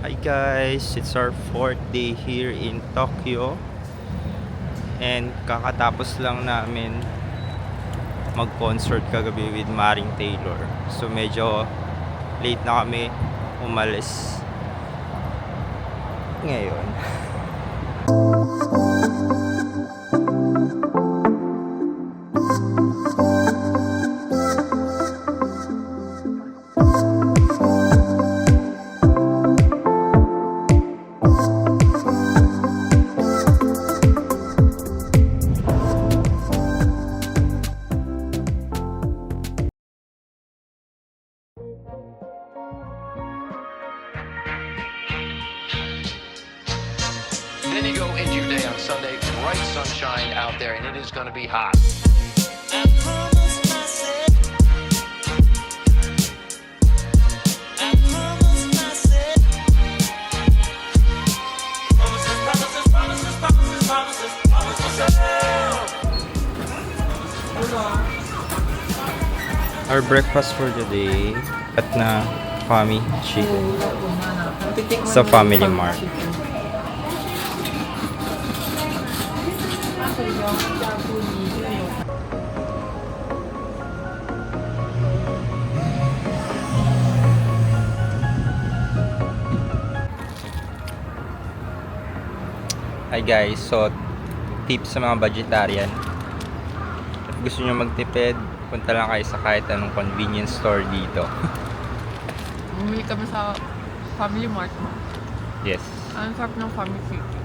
Hi guys, it's our 4th day here in Tokyo and kakatapos lang namin mag-concert kagabi with Maring Taylor. So medyo late na kami umalis ngayon. Then you go into your day on Sunday, bright sunshine out there, and it is going to be hot. Our breakfast for the day at na Fami Chicken sa Family Mart. Hi guys, so tips sa mga vegetarian. If gusto nyo magtipid, punta lang kayo sa kahit anong convenience store dito. Bumili kami sa Family Mart. Yes. Ang sarap ng Family City.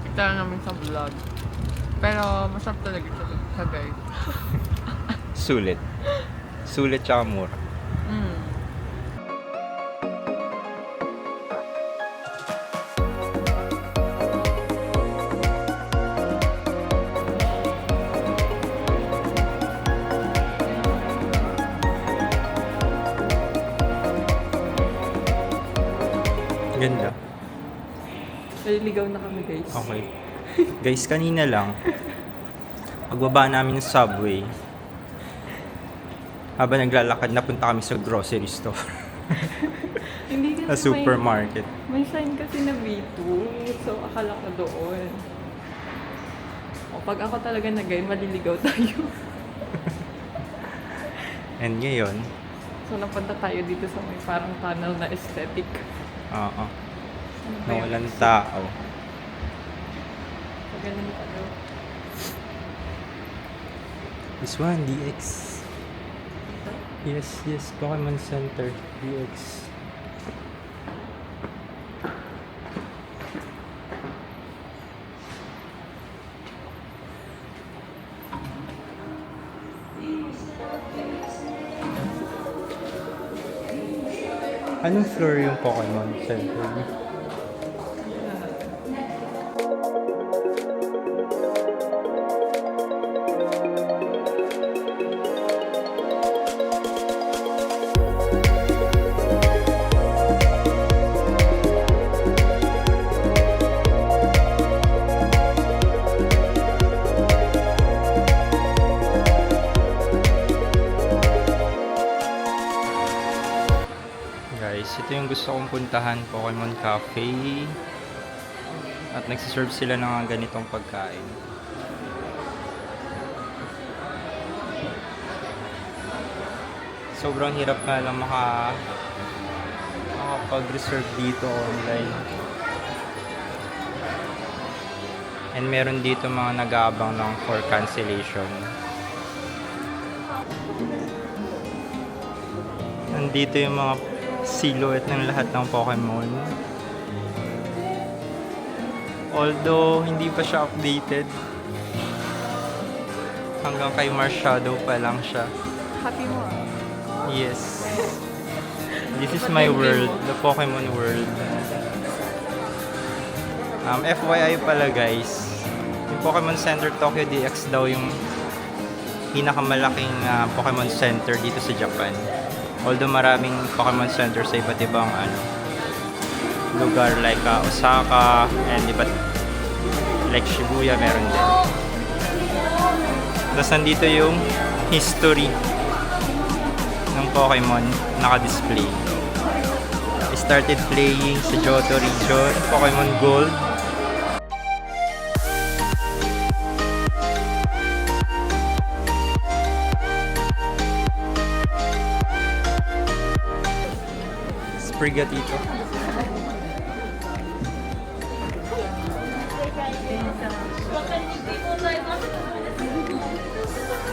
Kita lang namin sa vlog. Pero masarap talaga sa guys. Sulit. Sulit tsaka mura. Ganda. Naliligaw na kami guys. Okay. Guys, kanina lang, pagbaba namin ng subway, habang naglalakad, napunta kami sa grocery store. Hindi kasi Sa supermarket. May sign kasi na V2. So akala ko doon. O pag ako talaga nag-gay, maliligaw tayo. And ngayon, So napunta tayo dito sa may parang tunnel na aesthetic. oo, Ano ba na yun? walang tao. So, ganun tayo. This one, DX. Yes, Pokemon Center, DX. Anong floor yung Pokemon Center? Guys, ito yung gusto kong puntahan, Pokemon Cafe. At nagsiserve sila ng mga ganitong pagkain. Sobrang hirap nga lang makapag-reserve dito online. And meron dito mga nag-aabang ng for cancellation. Nandito yung mga silhouette ng lahat ng Pokemon. Although, hindi pa siya updated. Hanggang kay Marshadow pa lang siya. Happy mo ah. Yes. This is my world, the Pokemon world. FYI pala guys, yung Pokemon Center Tokyo DX daw yung pinakamalaking Pokemon Center dito sa Japan. Although maraming Pokemon Center sa iba't ibang lugar like Osaka and iba't like Shibuya meron din. Tapos nandito yung history ng Pokemon naka-display. started playing sa Johto region, Pokemon Gold. Sprigatito.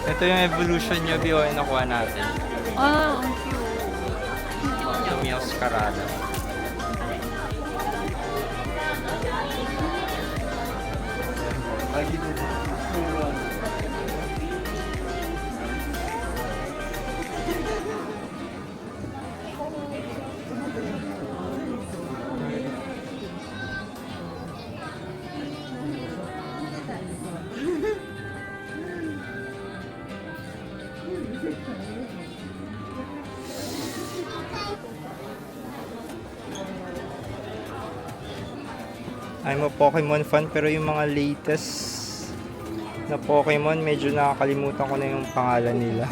Ito yung evolution nyo, Bio, yung nakuha natin. Ah, Yung Meow's Karada. I'm a Pokemon fan pero yung mga latest na Pokemon medyo nakakalimutan ko na yung pangalan nila.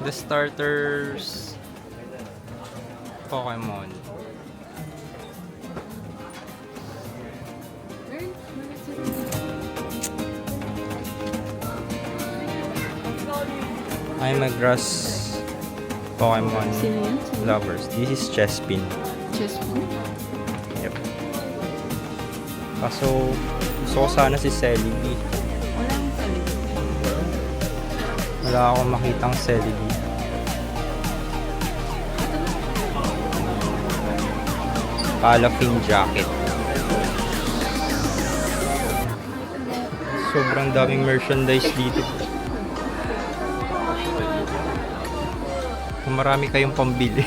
The starters Pokemon. I'm a grass Pokemon sino yan? lovers. This is Chespin. Chessboard? Yep. Kaso, gusto ko sana si Celebi. Wala akong salita. Wala akong makitang Celebi. Palafin jacket. Sobrang daming merchandise dito. Kung marami kayong pambili.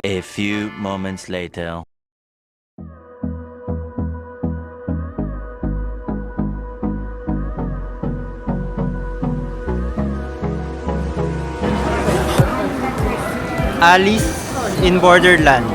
A few moments later. Alice in Borderland.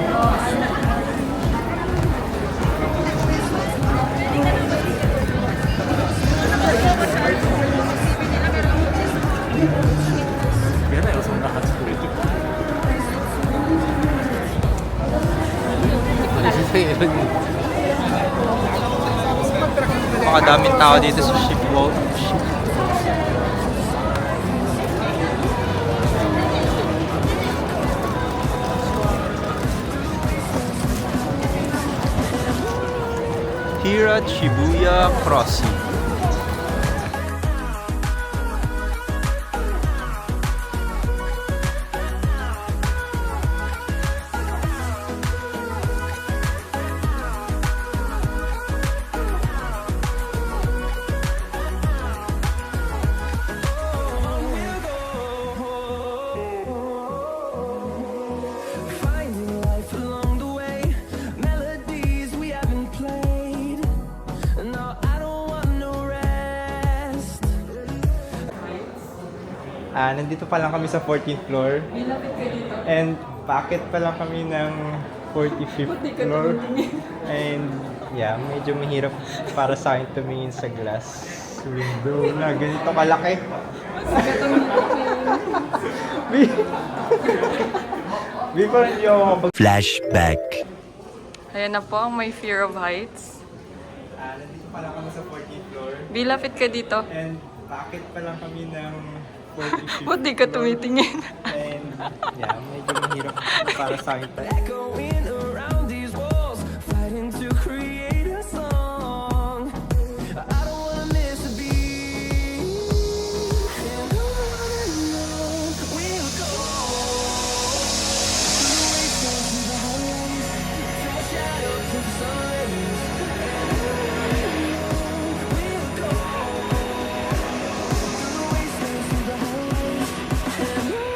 Makadaming tao dito sa shipboat. Here at Shibuya Crossing. Finding life along the way, melodies we haven't played. No, I don't want no rest. Nandito pa lang kami sa 14th floor. Bilapit ka dito. And packet pa lang kami ng 45th Buti ka floor. tumingin. And yeah, medyo mahirap para sa akin tumingin sa glass window na ganito kalaki. Before hindi ako makapag... Flashback. Ayan na po ang may fear of heights. Nandito pa lang kami sa 14th floor. Bilapit ka dito. And packet pa lang kami ng 45th Ba't di ka tumitingin? And yeah, medyo mahirap para sa akin. Echoing around these walls, fighting to create a song. I don't wanna miss a beat. And on we'll go. Through the wastelands, through the highways, to my shadows, to the sun rays. We'll go. Through the wastelands, through the highways, and on.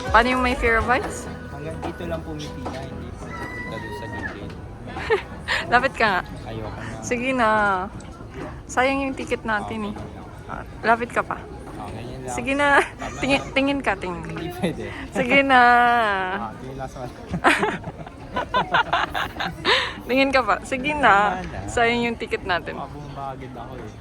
Paano yung may fear of heights? Hanggang dito lang pumipila, hindi pa pupunta doon sa gilid. Lapit ka nga. Ayoko na. Sige na. Sayang yung ticket natin eh. Lapit ka pa. Ganyan lang. Sige na. Tingin ka, tingin. Hindi pwede. Sige na. Yung last one. Tingin ka pa. Sige na. Sayang yung ticket natin. Bumabagid ako eh.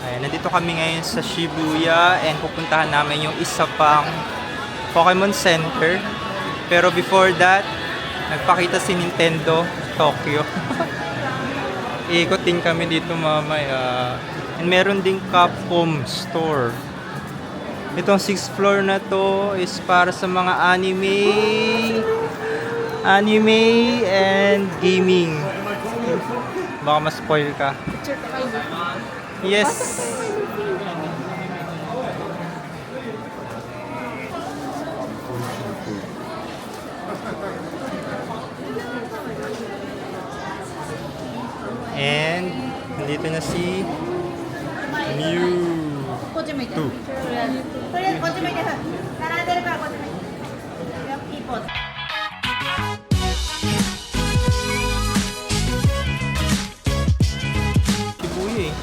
Ayan, nandito kami ngayon sa Shibuya and pupuntahan namin yung isa pang Pokemon Center. Pero before that, nagpakita si Nintendo Tokyo. Iikotin kami dito mamaya. And meron ding Capcom store. Itong 6th floor na to is para sa mga anime and gaming. Baka ma-spoil ka. Yes. And nandito na si Mew こっち向いて。 2. とりあえずこっち向いて。並んでるからこっち向いて。よいいポーズ。 Shibuya eh.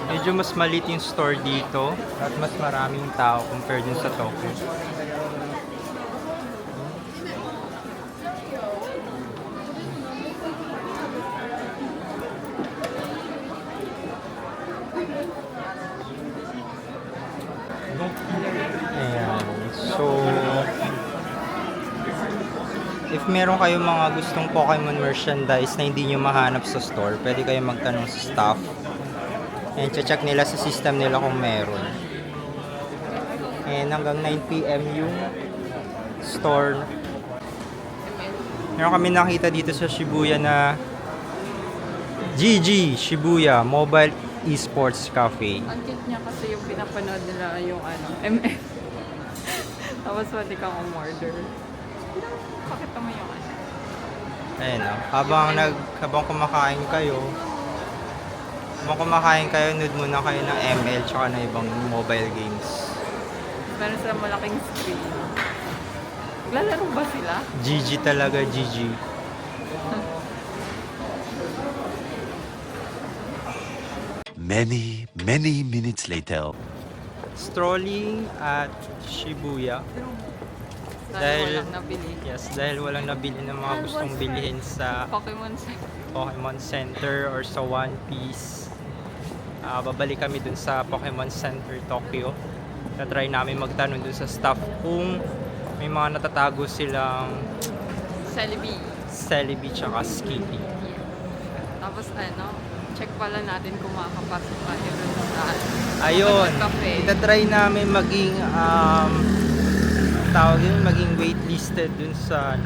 Medyo mas maliit yung store dito at mas maraming tao compared dun sa Tokyo. Ayan. So, if meron kayong mga gustong Pokemon merchandise na hindi nyo mahanap sa store, pwede kayo magtanong sa staff. And check nila sa system nila kung meron. And hanggang 9 PM yung store. Meron kami nakita dito sa Shibuya na GG Shibuya Mobile Esports Cafe. Ang cute niya kasi yung pinapanood nila yung MF. Tapos pwede kang umorder. Pakita mo yung Ayan o. Habang kumakain kayo, nood muna kayo ng ML tsaka na ibang mobile games. Meron silang malaking screen. Naglalaro ba sila? GG talaga, GG. Many minutes later. Strolling at Shibuya. Dahil walang nabili. Yes, dahil walang nabili ng mga gustong bilhin sa Pokemon Center or sa One Piece. Babalik kami dun sa Pokemon Center Tokyo. Na-try namin magtanong dun sa staff kung may mga natatago silang Celebi. Celebi tsaka Skippy. Tapos check pala natin kung makakapasok tayo dun sa Ayun, cafe. itatry namin maging tawag yun, maging waitlisted dun sa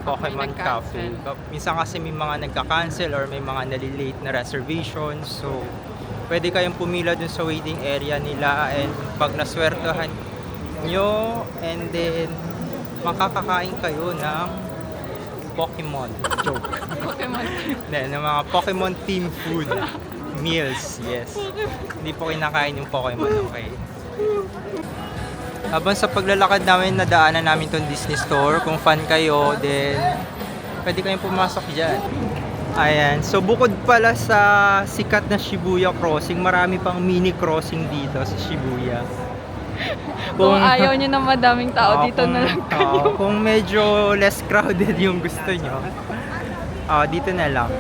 Pokemon Cafe. nag-cancel. Minsan kasi may mga nagka-cancel or may mga nalilate na reservations. So, pwede kayong pumila dun sa waiting area nila, and pag naswertuhan nyo, and then makakakain kayo ng Pokemon. Joke. Pokemon. Then, ng mga Pokemon themed food meals, yes. Hindi po kinakain yung Pokemon, okay? Habang sa paglalakad namin, nadaanan namin tong Disney Store. Kung fan kayo, then pwede kayong pumasok dyan. Ayan. So, bukod pala sa sikat na Shibuya Crossing, marami pang mini crossing dito sa Shibuya. Kung ayaw nyo na madaming tao, dito na lang kayo. Kung medyo less crowded yung gusto nyo, dito na lang.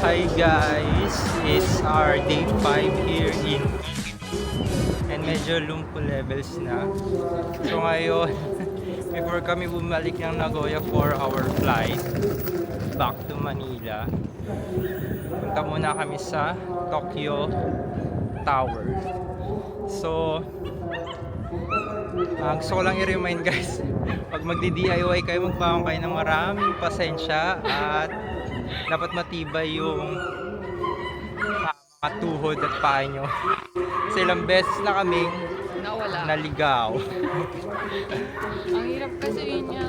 Hi guys, it's our day 5 here in and medyo lumpo levels na. So ngayon, before kami bumalik ng Nagoya for our flight back to Manila, punta muna kami sa Tokyo Tower. So, gusto ko lang i-remind guys, pag magdi-DIY kayo, magbaon kayo ng maraming pasensya at dapat matibay yung mga tuhod at paa nyo. Kasi ilang beses na kaming Nawala. naligaw. Ang hirap kasi yun niya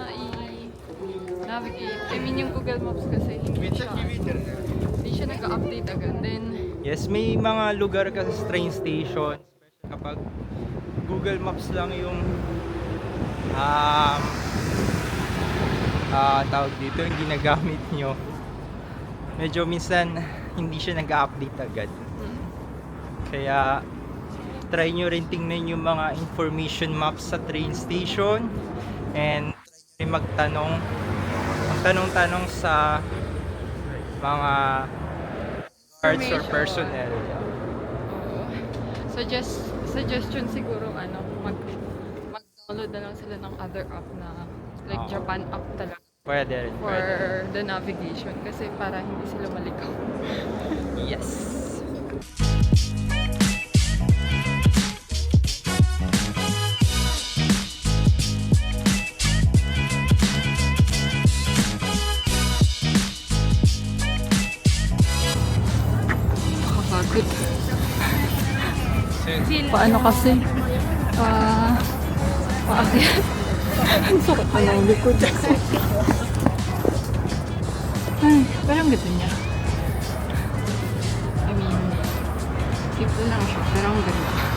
i-navigate. I mean, yung Google Maps kasi hindi siya nag-update agad. Then, Yes, may mga lugar kasi sa train station, especially kapag Google Maps lang yung tawag dito, yung ginagamit nyo. Medyo minsan hindi siya nag-update agad. Kaya try nyo rin tingnan yung mga information maps sa train station, and try magtanong sa mga guards or personnel. suggestion siguro mag-download na lang sila ng other app na like Oo. Japan app talaga Pwede rin. for Pwede. the navigation kasi para hindi sila maligaw. Yes. Nakakagod. Paano kasi? Paakyat. Ang sakit na ng likod. Ay, parang ganda niya. I mean, simple lang siya, pero ang ganda.